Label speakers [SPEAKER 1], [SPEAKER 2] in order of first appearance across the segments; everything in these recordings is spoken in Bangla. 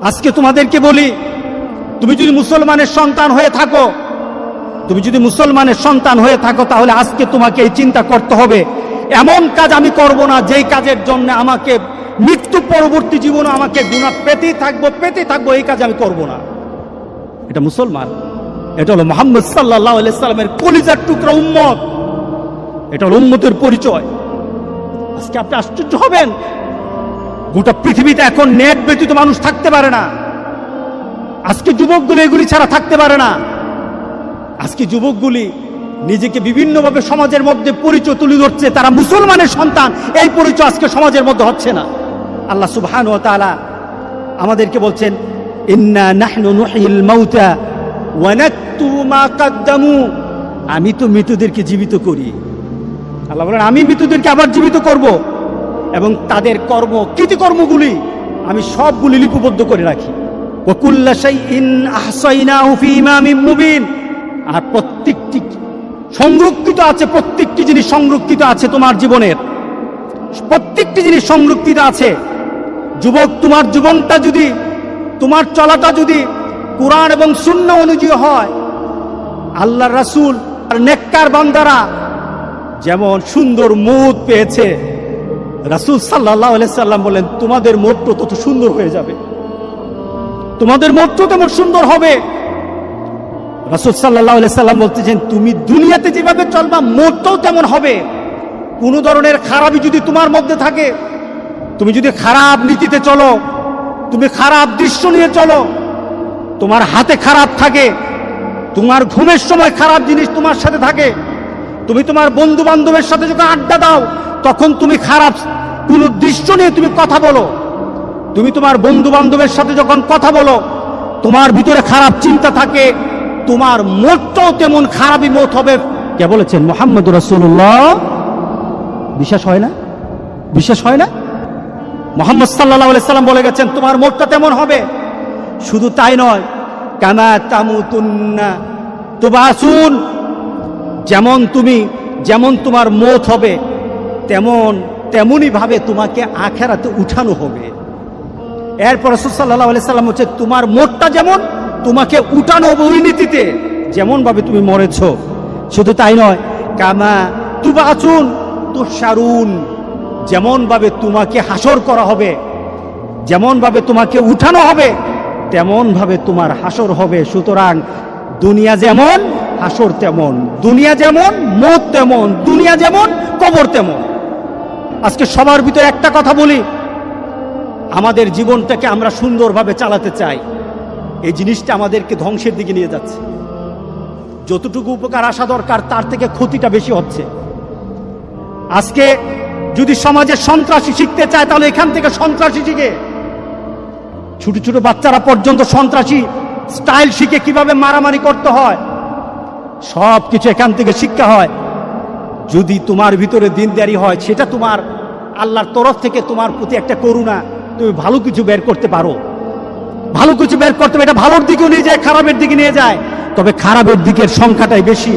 [SPEAKER 1] আজকে তোমাদেরকে বলি, তুমি যদি মুসলমানের সন্তান হয়ে থাকো, তাহলে আজকে তোমাকে এই চিন্তা করতে হবে, এমন কাজ আমি করব না যেই কাজের জন্য আমাকে মৃত্যু পরবর্তী জীবনে আমাকে গুনাহ পেতেই থাকবো, এই কাজ আমি করব না। এটা মুসলমান, এটা হলো মুহাম্মদ সাল্লাল্লাহু আলাইহি সাল্লামের কলিজার টুকরা উম্মত, এটা হলো উম্মতের পরিচয়। আজকে আপনি আশ্চর্য হবেন, গোটা পৃথিবীতে এখন নেট ব্যতীত মানুষ থাকতে পারে না। আজকে যুবকগুলি এগুলি ছাড়া থাকতে পারে না। আজকে যুবকগুলি নিজেকে বিভিন্নভাবে সমাজের মধ্যে পরিচয় তুলে ধরছে, তারা মুসলমানের সন্তান, এই পরিচয় আজকে সমাজের মধ্যে হচ্ছে না। আল্লাহ সুবহানাহু ওয়া তাআলা আমাদেরকে বলছেন, ইন্না নাহনু নুহয়িল মাউতা ওয়া নাকতুবু মা কদ্দামু, আমি তো মৃতদেরকে জীবিত করি। আল্লাহ বলেন, আমি মৃতদেরকে আবার জীবিত করব এবং তাদের কৃতকর্মগুলি আমি সবগুলি লিপিবদ্ধ করে রাখি। ওয়া কুল্লা শাইইন আহসাইনাহু ফি ইমামিন মুবিন, আর প্রত্যেকটি জিনিস সংরক্ষিত আছে তোমার জীবনের, প্রত্যেকটি জিনিস সংরক্ষিত আছে। যুবক, তোমার জীবনটা যদি, তোমার চলাটা যদি কুরআন এবং সুন্নাহ অনুযায়ী হয়, আল্লাহর রাসূল আর নেককার বান্দারা যেমন সুন্দর মউত পেয়েছে, রাসূল সাল্লাল্লাহু আলাইহি সাল্লাম বলেন, তোমাদের মউতও তত সুন্দর হয়ে যাবে, তোমাদের মউতও তেমন সুন্দর হবে। রাসূল সাল্লাল্লাহু আলাইহি সাল্লাম বলতেছেন, তুমি দুনিয়াতে যেভাবে চলবা মউতও তেমন হবে। কোন ধরনের খারাপি যদি তোমার মধ্যে থাকে, তুমি যদি খারাপ নীতিতে চলো, তুমি খারাপ দৃশ্য নিয়ে চলো, তোমার হাতে খারাপ থাকে, তোমার ঘুমের সময় খারাপ জিনিস তোমার সাথে থাকে, তুমি তোমার বন্ধু বান্ধবের সাথে যখন আড্ডা দাও তখন তুমি খারাপ কোন দৃশ্য নিয়ে তুমি কথা বলো, তুমি তোমার বন্ধু বান্ধবের সাথে যখন কথা বলো তোমার ভিতরে খারাপ চিন্তা থাকে, তোমার মতটাও তেমন খারাপই মত হবে। কে বলেছেন? মুহাম্মদুর রাসূলুল্লাহ। বিশ্বাস হয় না? মুহাম্মদ সাল্লাল্লাহু আলাইহি সাল্লাম বলে গেছেন, তোমার মতটা তেমন হবে। শুধু তাই নয়, কামা তামুতুন্না তুবাসুন, যেমন তোমার মত হবে তেমনই ভাবে তোমাকে আখিরাতে উঠানো হবে। এরপর রাসূল সাল্লাল্লাহু আলাইহি সাল্লাম হচ্ছে, তোমার মতটা যেমন, তোমাকে উঠানো হবে ওই নীতিতে, যেমন ভাবে তুমি মরেছো। শুধু তাই নয়, কামা তুবাসুন তুশারুন, যেমন ভাবে তোমাকে হাসর করা হবে, যেমন ভাবে তোমাকে উঠানো হবে, তেমন ভাবে তোমার হাসর হবে। সুতরাং দুনিয়া যেমন হাসর তেমন, দুনিয়া যেমন মত তেমন, দুনিয়া যেমন কবর তেমন। আজকে সবার ভিতরে একটা কথা বলি, আমাদের জীবনটাকে আমরা সুন্দরভাবে চালাতে চাই, এই জিনিসটা আমাদেরকে ধ্বংসের দিকে নিয়ে যাচ্ছে। যতটুকু উপকার আসা দরকার তার থেকে ক্ষতিটা বেশি হচ্ছে। আজকে যদি সমাজে সন্ত্রাসী শিখতে চায়, তাহলে এখান থেকে সন্ত্রাসী শিখে, ছোট ছোট বাচ্চারা পর্যন্ত সন্ত্রাসী স্টাইল শিখে কিভাবে মারামারি করতে হয়, সব কিছু এখান থেকে শিক্ষা হয়। যদি তোমার ভিতরে দিনদারি হয়, সেটা তোমার আল্লাহর তরফ থেকে তোমার প্রতি একটা করুণা, তুমি ভালো কিছু বের করতে পারো, ভালো কিছু বের করতে পারো। এটা ভালোর দিকেও নিয়ে যায়, খারাপের দিকে নিয়ে যায়, তবে খারাপের দিকের সংখ্যাটাই বেশি।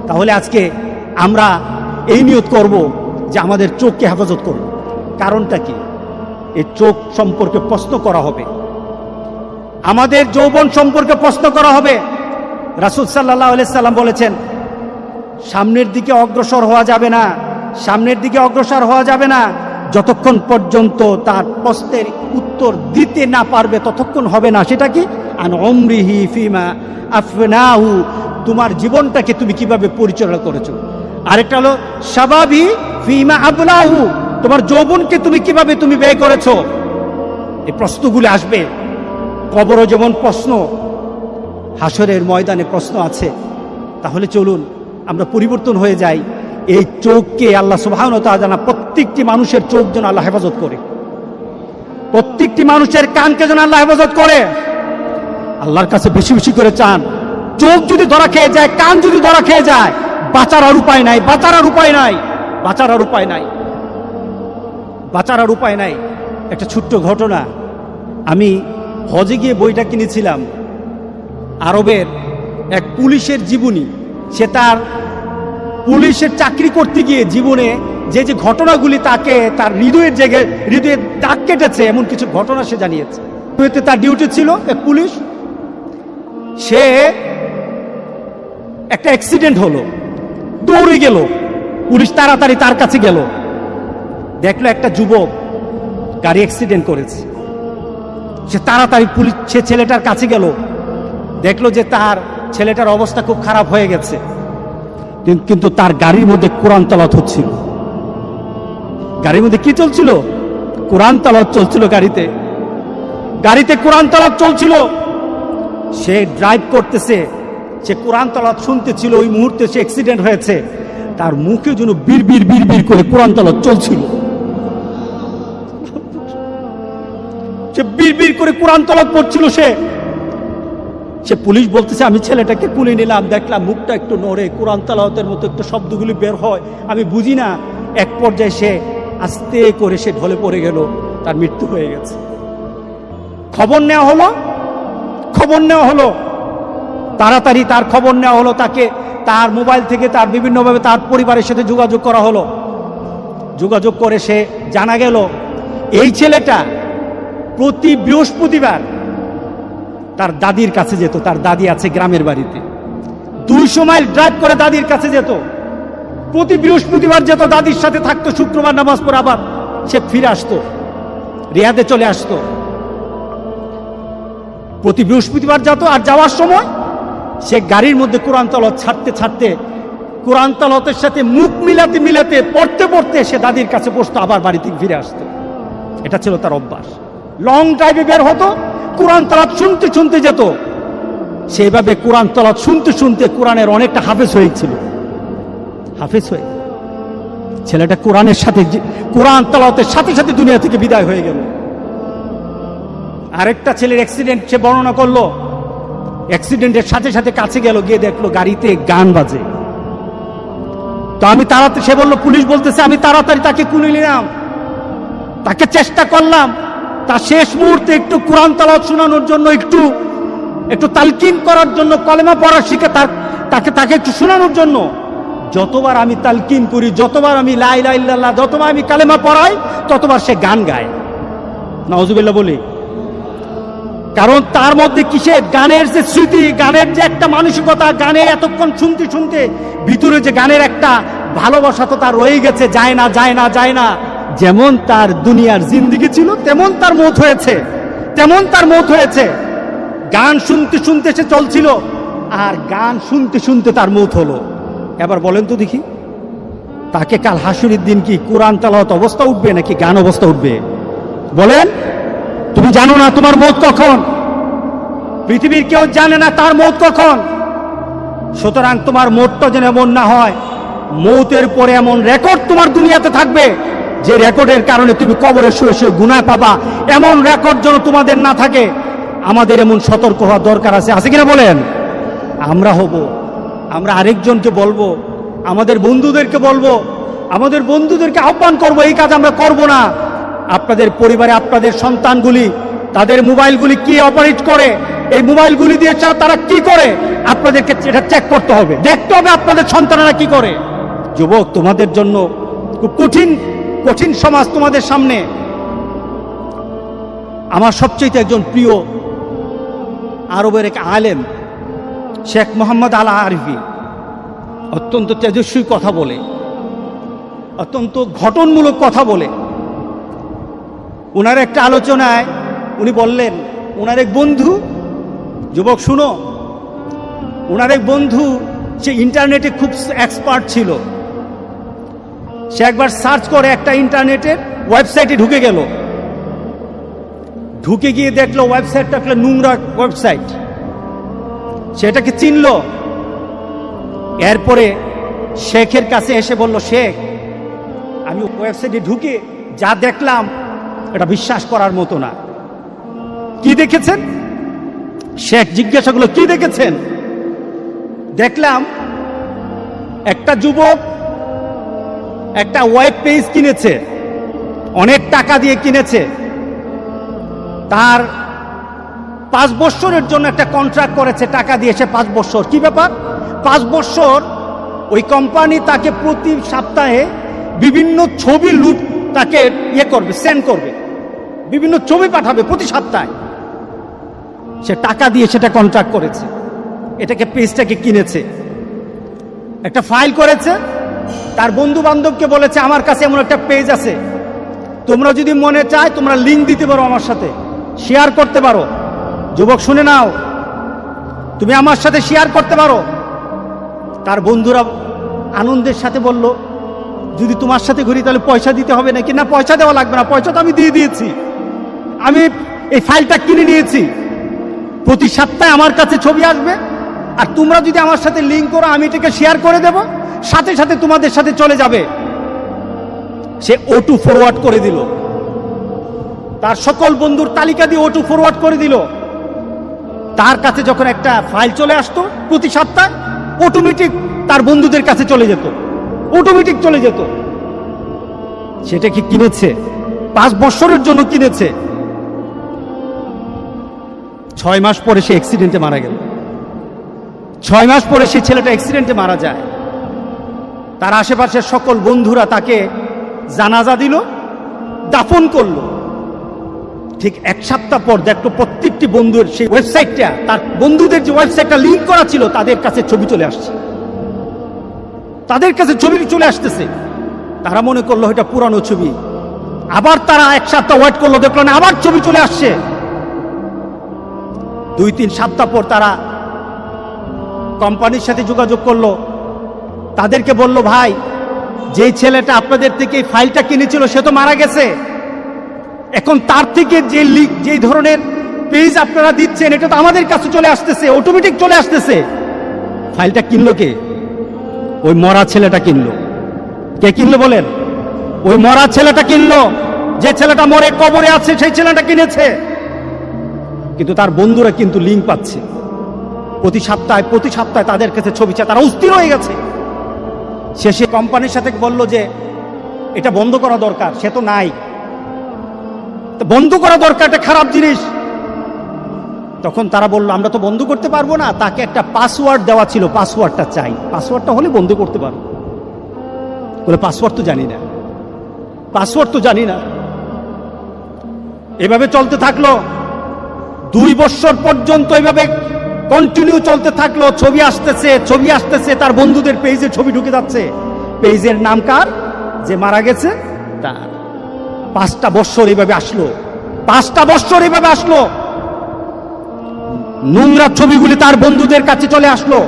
[SPEAKER 1] তাহলে আজকে আমরা এই নিয়ত করব যে আমাদের চোখকে হেফাজত করব। কারণটা কি? এই চোখ সম্পর্কে প্রশ্ন করা হবে, আমাদের যৌবন সম্পর্কে প্রশ্ন করা হবে। রাসূল সাল্লাল্লাহু আলাইহি সাল্লাম বলেছেন, সামনের দিকে অগ্রসর হওয়া যাবে না যতক্ষণ পর্যন্ত তার প্রশ্নের উত্তর দিতে না পারবে, ততক্ষণ হবে না। সেটা কি? আন উমরিহি ফিমা আফনাহু, তোমার জীবনটাকে তুমি কিভাবে পরিচালনা করেছো। আরেকটা হলো শাবাবি ফিমা আবলাহু, তোমার যৌবনকে তুমি কিভাবে ব্যয় করেছো। এই প্রশ্নগুলো আসবে। কবরও যেমন প্রশ্ন, হাসরের ময়দানে প্রশ্ন আছে। তাহলে চলুন আমরা পরিবর্তন হয়ে যাই। এই চোখকে আল্লাহ সুবহানাহু ওয়া তাআলা, প্রত্যেকটি মানুষের চোখ যেন আল্লাহ হেফাজত করে, প্রত্যেকটি মানুষের কানকে যেন আল্লাহ হেফাজত করে। আল্লাহর কাছে বেশি বেশি করে চান। চোখ যদি ধরা খেয়ে যায়, কান যদি ধরা খেয়ে যায়, বাঁচার আর উপায় নাই। একটা ছোট্ট ঘটনা, আমি হজে গিয়ে বইটা কিনেছিলাম, আরবের এক পুলিশের জীবনী। সে তার পুলিশের চাকরি করতে গিয়ে জীবনে যে ঘটনাগুলি তাকে তার হৃদয়ে দাগ কেটেছে, এমন কিছু ঘটনা সে জানিয়েছে। হইতে তার ডিউটি ছিল এক পুলিশ, সে একটা অ্যাক্সিডেন্ট হলো, দৌড়ে গেল, পুলিশ তাড়াতাড়ি তার কাছে গেল, দেখলো একটা যুবক গাড়ি অ্যাক্সিডেন্ট করেছে। সে তাড়াতাড়ি পুলিশ সে ছেলেটার কাছে গেল, দেখলো যে তার ছেলেটার অবস্থা খুব খারাপ হয়ে গেছে, কিন্তু তার গাড়ির মধ্যে কোরআন তেলাওয়াত হচ্ছিল। গাড়ির মধ্যে কি চলছিল? কোরআন তেলাওয়াত চলছিল। গাড়িতে কোরআন তেলাওয়াত চলছিল। সে ড্রাইভ করতেছে, সে কোরআন তেলাওয়াত শুনতেছিল। ওই মুহূর্তে সে অ্যাক্সিডেন্ট হয়েছে, তার মুখে যেন বিড়বিড় বিড়বিড় করে কোরআন তেলাওয়াত চলছিল। সে বিড়বিড় করে কোরআন তেলাওয়াত পড়ছিল। সে পুলিশ বলতেছে, আমি ছেলেটাকে কুলে নিলাম, দেখলাম মুখটা একটু নড়ে, কোরআন তেলাওয়াতের মতো একটু শব্দগুলি বের হয়, আমি বুঝি না। এক পর্যায়ে সে আস্তে করে সে ঢলে পড়ে গেল, তার মৃত্যু হয়ে গেছে। খবর নেওয়া হলো, তাড়াতাড়ি তার খবর নেওয়া হলো, তাকে তার মোবাইল থেকে তার বিভিন্নভাবে তার পরিবারের সাথে যোগাযোগ করা হলো। যোগাযোগ করে সে জানা গেল এই ছেলেটা প্রতি বৃহস্পতিবার তার দাদির কাছে যেত। তার দাদি আছে গ্রামের বাড়িতে, 200 মাইল ড্রাইভ করে দাদির কাছে যেত। প্রতি বৃহস্পতিবার যেত, দাদির সাথে থাকতো, শুক্রবার নামাজ পড়ে আবার সে ফিরে আসতো, রিয়াদে চলে আসতো। প্রতি বৃহস্পতিবার যেত, আর যাওয়ার সময় সে গাড়ির মধ্যে কোরআন তেলাওয়াত ছাড়তে কোরআন তেলাওয়াতের সাথে মুখ মিলাতে পড়তে পড়তে সে দাদির কাছে বসতো, আবার বাড়ি থেকে ফিরে আসতো। এটা ছিল তার অভ্যাস। লং ড্রাইভে বের হতো, কোরআন তেলাওয়াত শুনতে যেত। সেইভাবে কোরআন তেলাওয়াত শুনতে কোরআনের অনেকটা হাফেজ হয়েছিল। ছেলেটা কোরআন তেলাওয়াতের সাথে দুনিয়া থেকে বিদায় হয়ে গেল। আরেকটা ছেলের অ্যাক্সিডেন্ট সে বর্ণনা করলো। অ্যাক্সিডেন্টের সাথে কাছে গেল, গিয়ে দেখলো গাড়িতে গান বাজে। তো সে বললো, পুলিশ বলতেছে, আমি তাড়াতাড়ি তাকে কুলে নিলাম, তাকে চেষ্টা করলাম তার শেষ মুহূর্তে একটু কোরআন তেলাওয়াত শোনানোর জন্য, একটু তালকিন করার জন্য, কলেমা পড়া শিখে তাকে একটু শোনানোর জন্য। যতবার আমি তালকিন করি, যতবার আমি লা ইলাহা ইল্লাল্লাহ, যতবার আমি কালেমা পড়াই, ততবার সে গান গায়। নাউজুবিল্লাহ বলি। কারণ তার মধ্যে কিসের গানের যে স্মৃতি, গানের যে একটা মানসিকতা, গানে এতক্ষণ শুনতে ভিতরে যে গানের একটা ভালোবাসা তো তার রয়ে গেছে, যায় না। যেমন তার দুনিয়ার জিন্দেগি ছিল, তেমন তার মৌত হয়েছে। গান শুনতে সে চলছিল, আর গান শুনতে তার মৌত হলো। এবার বলেন তো দেখি, তাকে কাল হাসুরের দিন কি কোরআন তেলাওয়াত অবস্থা উঠবে নাকি গান অবস্থা উঠবে? বলেন। তুমি জানো না তোমার মৌত কখন, পৃথিবীর কেউ জানে না তার মৌত কখন। সুতরাং তোমার মৌতটা যেন এমন না হয়, মৌতের পরে এমন রেকর্ড তোমার দুনিয়াতে থাকবে যে রেকর্ডের কারণে তুমি কবরে শুয়ে গুনাহ পাবা। এমন রেকর্ড যেন তোমাদের না থাকে। আমাদের এমন সতর্ক হওয়া দরকার আছে কিনা বলেন? আমরা আরেকজনকে বলবো, আমাদের বন্ধুদেরকে বলবো, আমাদের বন্ধুদেরকে আহ্বান করবো, এই কাজ আমরা করব না। আপনাদের পরিবারে আপনাদের সন্তানগুলি তাদের মোবাইলগুলি কি অপারেট করে, এই মোবাইলগুলি দিয়ে তারা কি করে, আপনাদেরকে এটা চেক করতে হবে, দেখতে হবে আপনাদের সন্তানেরা কি করে। যুবক, তোমাদের জন্য খুব কঠিন সমাজ তোমাদের সামনে। আমার সবচেয়ে একজন প্রিয় আরবের এক আলেম শেখ মোহাম্মদ আল আরফি অত্যন্ত তেজস্বী কথা বলে, অত্যন্ত ঘটনমূলক কথা বলে। ওনার একটা আলোচনায় উনি বললেন, ওনার এক বন্ধু, যুবক শুনো, ওনার এক বন্ধু সে ইন্টারনেটে খুব এক্সপার্ট ছিল। সে একবার সার্চ করে একটা ইন্টারনেটের ওয়েবসাইটে ঢুকে গেল, ঢুকে গিয়ে দেখলো ওয়েবসাইটটা একটা নোংরা ওয়েবসাইট, সেটাকে চিনল। এরপরে শেখের কাছে এসে বলল, শেখ, আমি ওয়েবসাইটে ঢুকে যা দেখলাম এটা বিশ্বাস করার মতো না। কি দেখেছেন? শেখ জিজ্ঞাসা করলো, কি দেখেছেন? দেখলাম একটা যুবক একটা ওয়েব পেজ কিনেছে, অনেক টাকা দিয়ে কিনেছে, তার 5 বছরের জন্য একটা কন্ট্রাক্ট করেছে, টাকা দিয়েছে 5 বছর। কি ব্যাপার? 5 বছর ওই কোম্পানি তাকে প্রতি সপ্তাহে বিভিন্ন ছবি তাকে করবে, সেন্ড করবে, বিভিন্ন ছবি পাঠাবে প্রতি সপ্তাহে। সে টাকা দিয়ে সেটা কন্ট্রাক্ট করেছে, এটাকে পেজটাকে কিনেছে, একটা ফাইল করেছে, তার বন্ধু বান্ধবকে বলেছে আমার কাছে এমন একটা পেজ আছে, তোমরা যদি মনে চায় তোমরা লিঙ্ক দিতে পারো, আমার সাথে শেয়ার করতে পারো। যুবক শুনে নাও, তুমি আমার সাথে শেয়ার করতে পারো। তার বন্ধুরা আনন্দের সাথে বলল, যদি তোমার সাথে ঘুরি তাহলে পয়সা দিতে হবে নাকি? না, পয়সা দেওয়া লাগবে না, পয়সা তো আমি দিয়ে দিয়েছি, আমি এই ফাইলটা কিনে নিয়েছি, প্রতি সপ্তাহে আমার কাছে ছবি আসবে, আর তোমরা যদি আমার সাথে লিঙ্ক করো আমি এটাকে শেয়ার করে দেব, সাথে সাথে তোমাদের সাথে চলে যাবে। সে O2 ফরওয়ার্ড করে দিল, তার সকল বন্ধুর তালিকা দিয়ে O2 ফরওয়ার্ড করে দিল। তার কাছে যখন একটা ফাইল চলে আসতো প্রতি সপ্তাহে, অটোমেটিক তার বন্ধুদের কাছে চলে যেত, অটোমেটিক চলে যেত। সেটা কি কিনেছে? 5 বছরের জন্য কিনেছে। 6 মাস পরে সে অ্যাক্সিডেন্টে মারা গেল। 6 মাস পরে সে ছেলেটা অ্যাক্সিডেন্টে মারা যায়। তার আশেপাশের সকল বন্ধুরা তাকে জানাজা দিল, দাফন করলো। ঠিক 1 সপ্তাহ পর দেখলো প্রত্যেকটি বন্ধুর সেই ওয়েবসাইটটা, তার বন্ধুদের যে ওয়েবসাইটটা লিঙ্ক করা ছিল, তাদের কাছে ছবি চলে আসছে, তাদের কাছে ছবি চলে আসতেছে। তারা মনে করলো এটা পুরানো ছবি। আবার তারা 1 সপ্তাহ ওয়েট করলো, দেখলো না, আবার ছবি চলে আসছে। 2-3 সপ্তাহ পর তারা কোম্পানির সাথে যোগাযোগ করলো, তাদেরকে বলল, ভাই, যেই ছেলেটা আপনাদের থেকে এই ফাইলটা কিনেছিল সে তো মারা গেছে, এখন তার থেকে যে ধরনের পেজ আপনারা দিচ্ছেন এটা তো আমাদের কাছে চলে আসতেছে, অটোমেটিক চলে আসতেছে। ফাইলটা কিনলো কে? ওই মরা ছেলেটা কিনলো। কে কিনলো বলেন? ওই মরা ছেলেটা কিনলো। যে ছেলেটা মরে কবরে আছে সেই ছেলেটা কিনেছে। কিন্তু তার বন্ধুরা কিন্তু লিঙ্ক পাচ্ছে, প্রতি সপ্তাহে তাদের কাছে ছবি চায়, তারা অস্থির হয়ে গেছে। শেষে কোম্পানির সাথে বলল যে এটা বন্ধ করা দরকার, সে তো নাই, বন্ধ করা দরকার, এটা খারাপ জিনিস। তখন তারা বলল, আমরা তো বন্ধ করতে পারবো না, তাকে একটা পাসওয়ার্ড দেওয়া ছিল, পাসওয়ার্ডটা চাই, পাসওয়ার্ডটা হলে বন্ধ করতে পারবো। বলে পাসওয়ার্ড তো জানি না, পাসওয়ার্ড তো জানি না। এভাবে চলতে থাকলো 2 বছর পর্যন্ত, এভাবে কন্টিনিউ চলতে থাকলো। ছবি আসতেছে, তার বন্ধুদের পেজে ছবি ঢুকে যাচ্ছে। পেজের নাম কার? যে মারা গেছে তার। 5টা বছর এইভাবে আসলো, 5টা বছর এইভাবে আসলো। নোংরা ছবিগুলি তার বন্ধুদের কাছে চলে আসলো।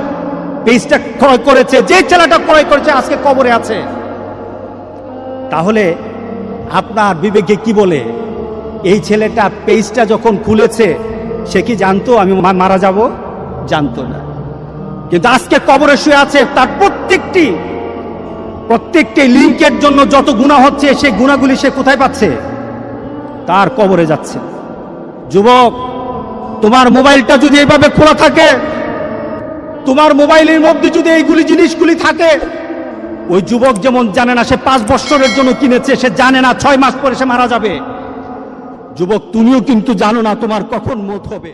[SPEAKER 1] পেজটা ক্রয় করেছে, যে ছেলেটা ক্রয় করেছে আজকে কবরে আছে। তাহলে আপনার বিবেকে কি বলে? এই ছেলেটা পেজটা যখন খুলেছে সে কি জানতো আমি মারা যাব? জানতো না। কিন্তু আজকে কবরে শুয়ে আছে, তার প্রত্যেকটি লিঙ্কের জন্য যত গুনাহ হচ্ছে, সেই গুনাহগুলি সে কোথায় পাচ্ছে? তার কবরে যাচ্ছে। যুবক, তোমার মোবাইলটা যদি এইভাবে খোলা থাকে, তোমার মোবাইলের মধ্যে যদি এইগুলি জিনিসগুলি থাকে, ওই যুবক যেমন জানে না সে 5 বছরের জন্য কিনেছে, সে জানে না 6 মাস পরে সে মারা যাবে। যুবক, তুমিও কিন্তু জানো না তোমার কখন মৌত হবে।